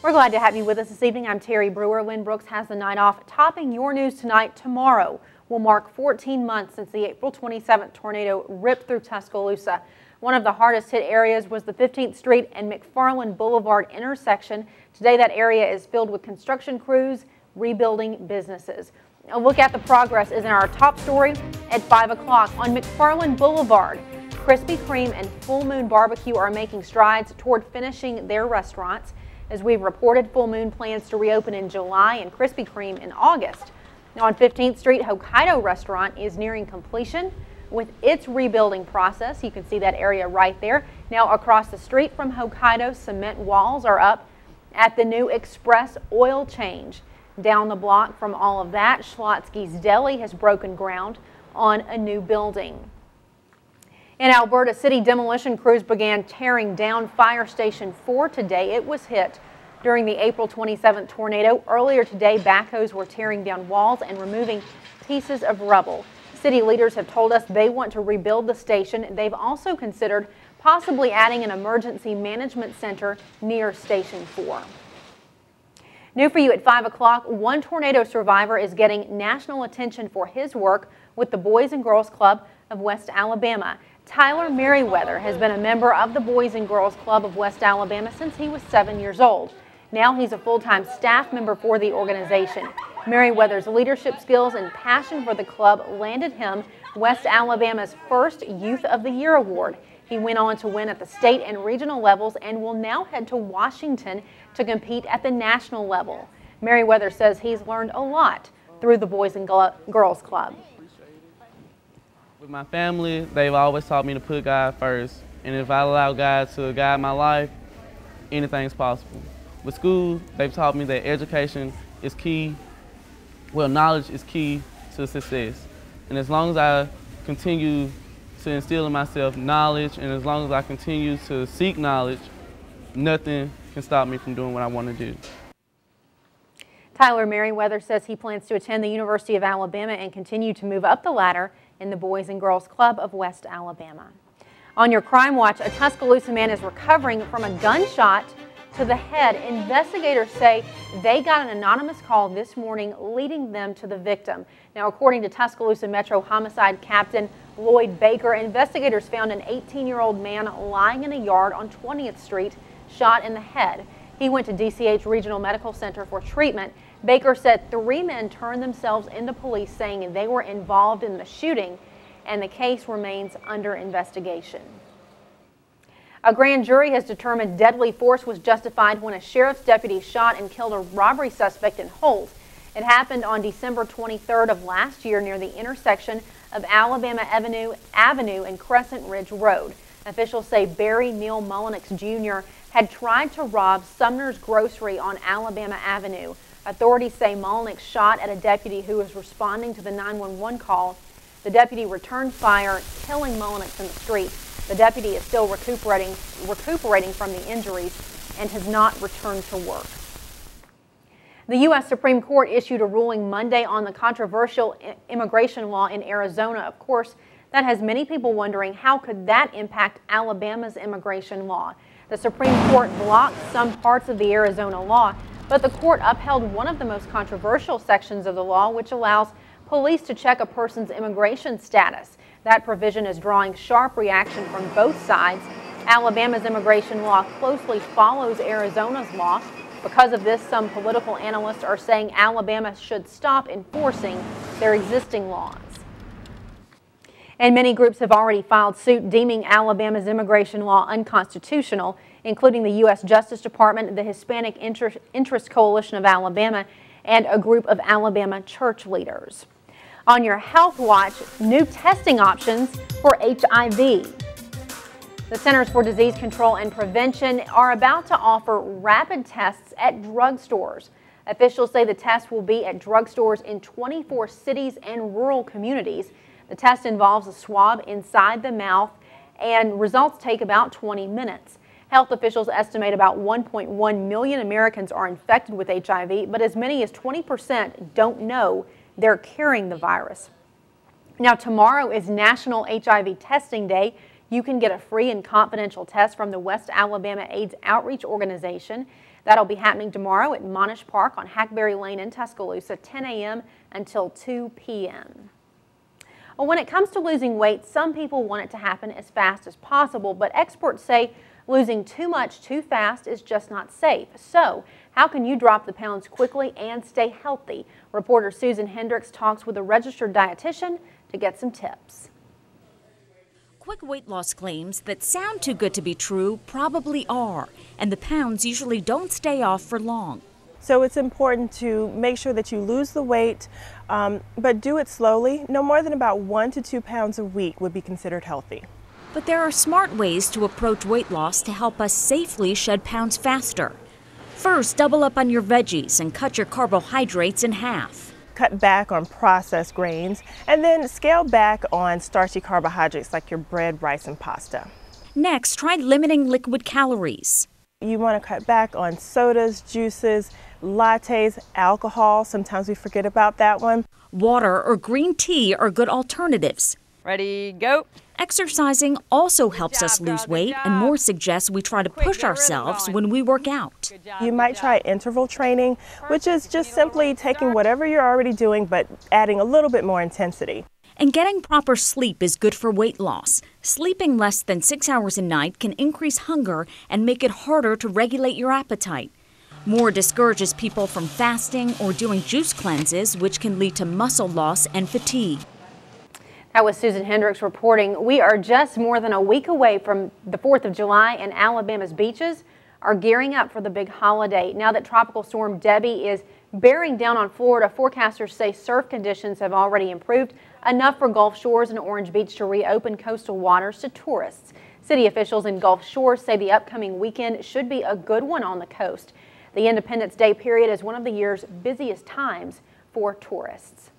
We're glad to have you with us this evening. I'm Terry Brewer. Lynn Brooks has the night off. Topping your news tonight, tomorrow will mark 14 months since the April 27th tornado ripped through Tuscaloosa. One of the hardest hit areas was the 15th Street and McFarland Boulevard intersection. Today that area is filled with construction crews rebuilding businesses. A look at the progress is in our top story at 5 o'clock. On McFarland Boulevard, Krispy Kreme and Full Moon Barbecue are making strides toward finishing their restaurants. As we've reported, Full Moon plans to reopen in July and Krispy Kreme in August. Now on 15th Street, Hokkaido Restaurant is nearing completion with its rebuilding process. You can see that area right there. Now across the street from Hokkaido, cement walls are up at the new Express oil change. Down the block from all of that, Schlotsky's Deli has broken ground on a new building. In Alberta, city demolition crews began tearing down Fire Station 4 today. It was hit during the April 27th tornado. Earlier today, backhoes were tearing down walls and removing pieces of rubble. City leaders have told us they want to rebuild the station. They've also considered possibly adding an emergency management center near Station 4. New for you at 5 o'clock, one tornado survivor is getting national attention for his work with the Boys and Girls Club of West Alabama. Tyler Merriweather has been a member of the Boys and Girls Club of West Alabama since he was 7 years old. Now he's a full-time staff member for the organization. Merriweather's leadership skills and passion for the club landed him West Alabama's first Youth of the Year award. He went on to win at the state and regional levels and will now head to Washington to compete at the national level. Merriweather says he's learned a lot through the Boys and Girls Club. With my family, they've always taught me to put God first, and if I allow God to guide my life, anything's possible. With school, they've taught me that education is key, knowledge is key to success. And as long as I continue to instill in myself knowledge, and as long as I continue to seek knowledge, nothing can stop me from doing what I want to do. Tyler Merriweather says he plans to attend the University of Alabama and continue to move up the ladder in the Boys and Girls Club of West Alabama. On your Crime Watch, a Tuscaloosa man is recovering from a gunshot to the head. Investigators say they got an anonymous call this morning leading them to the victim. Now, according to Tuscaloosa Metro Homicide Captain Lloyd Baker, investigators found an 18-year-old man lying in a yard on 20th Street, shot in the head. He went to DCH Regional Medical Center for treatment. Baker said 3 men turned themselves into police saying they were involved in the shooting, and the case remains under investigation. A grand jury has determined deadly force was justified when a sheriff's deputy shot and killed a robbery suspect in Holt. It happened on December 23rd of last year near the intersection of Alabama Avenue and Crescent Ridge Road. Officials say Barry Neal Mullenix Jr. had tried to rob Sumner's Grocery on Alabama Avenue. Authorities say Mullenix shot at a deputy who was responding to the 911 call. The deputy returned fire, killing Mullenix in the street. The deputy is still recuperating from the injuries and has not returned to work. The U.S. Supreme Court issued a ruling Monday on the controversial immigration law in Arizona. Of course, that has many people wondering how could that impact Alabama's immigration law. The Supreme Court blocked some parts of the Arizona law, but the court upheld one of the most controversial sections of the law, which allows police to check a person's immigration status. That provision is drawing sharp reaction from both sides. Alabama's immigration law closely follows Arizona's law. Because of this, some political analysts are saying Alabama should stop enforcing their existing laws. And many groups have already filed suit deeming Alabama's immigration law unconstitutional, including the U.S. Justice Department, the Hispanic Interest Coalition of Alabama, and a group of Alabama church leaders. On your Health Watch, new testing options for HIV. The Centers for Disease Control and Prevention are about to offer rapid tests at drugstores. Officials say the test will be at drugstores in 24 cities and rural communities. The test involves a swab inside the mouth, and results take about 20 minutes. Health officials estimate about 1.1 million Americans are infected with HIV, but as many as 20% don't know they're carrying the virus. Now, tomorrow is National HIV Testing Day. You can get a free and confidential test from the West Alabama AIDS Outreach Organization. That'll be happening tomorrow at Monash Park on Hackberry Lane in Tuscaloosa, 10 a.m. until 2 p.m. Well, when it comes to losing weight, some people want it to happen as fast as possible, but experts say losing too much too fast is just not safe. So, how can you drop the pounds quickly and stay healthy? Reporter Susan Hendricks talks with a registered dietitian to get some tips. Quick weight loss claims that sound too good to be true probably are, and the pounds usually don't stay off for long. So it's important to make sure that you lose the weight, but do it slowly. No more than about 1 to 2 pounds a week would be considered healthy. But there are smart ways to approach weight loss to help us safely shed pounds faster. First, double up on your veggies and cut your carbohydrates in half. Cut back on processed grains, and then scale back on starchy carbohydrates like your bread, rice, and pasta. Next, try limiting liquid calories. You want to cut back on sodas, juices, lattes, alcohol. Sometimes we forget about that one. Water or green tea are good alternatives. Ready, go. Exercising also helps us lose weight, and more suggests we try to push ourselves when we work out. You might try interval training, which is just simply taking whatever you're already doing but adding a little bit more intensity. And getting proper sleep is good for weight loss. Sleeping less than 6 hours a night can increase hunger and make it harder to regulate your appetite. More discourages people from fasting or doing juice cleanses, which can lead to muscle loss and fatigue. That was Susan Hendricks reporting. We are just more than a week away from the 4th of July, and Alabama's beaches are gearing up for the big holiday. Now that Tropical Storm Debbie is bearing down on Florida, forecasters say surf conditions have already improved enough for Gulf Shores and Orange Beach to reopen coastal waters to tourists. City officials in Gulf Shores say the upcoming weekend should be a good one on the coast. The Independence Day period is one of the year's busiest times for tourists.